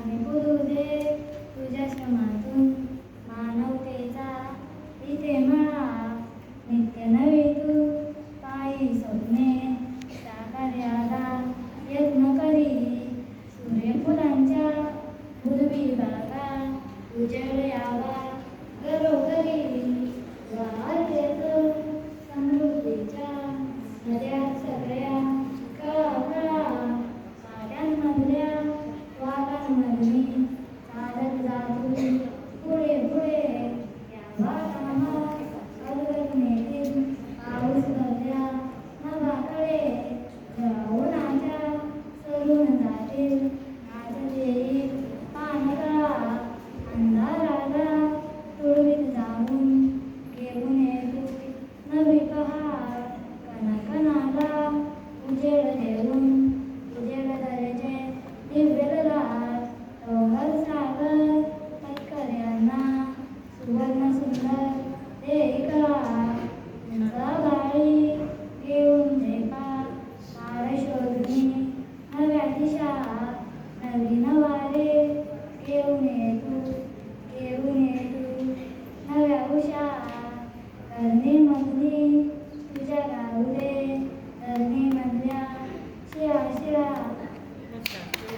पाणी पुरू दे तुझ्या श्रमातून मानवतेचा इथे मळा नित्य नवी तू पायी स्वप्ने साकार्याला यत्न करी सूर्यफुलांच्या पूर्वी बागा उजळ यावा घरोघरी वाटेत समृद्धीच्या नद्या सगळ्या कळकळा पाट्यांमधल्या वाघांमधली चालत जातून पुढे पुढे यावा कामात अगगनेतील पाऊस भरल्या नभाकडे उन्हाच्या सरून जातील नाचत येईल पानगळा अंधाराला तुळवीत जाऊन घेऊन येतो नवी पहाड कणाकणाला उजेड देऊन उजेड दरेचे दिव्य लाट डोंगर सागर पत्कर्यांना सुवर्ण सुंदर देईकळा गाळी घेऊन झेपा पार शोधणी नव्या दिशा नवीन वारे घेऊन येतो नव्या उषा करणे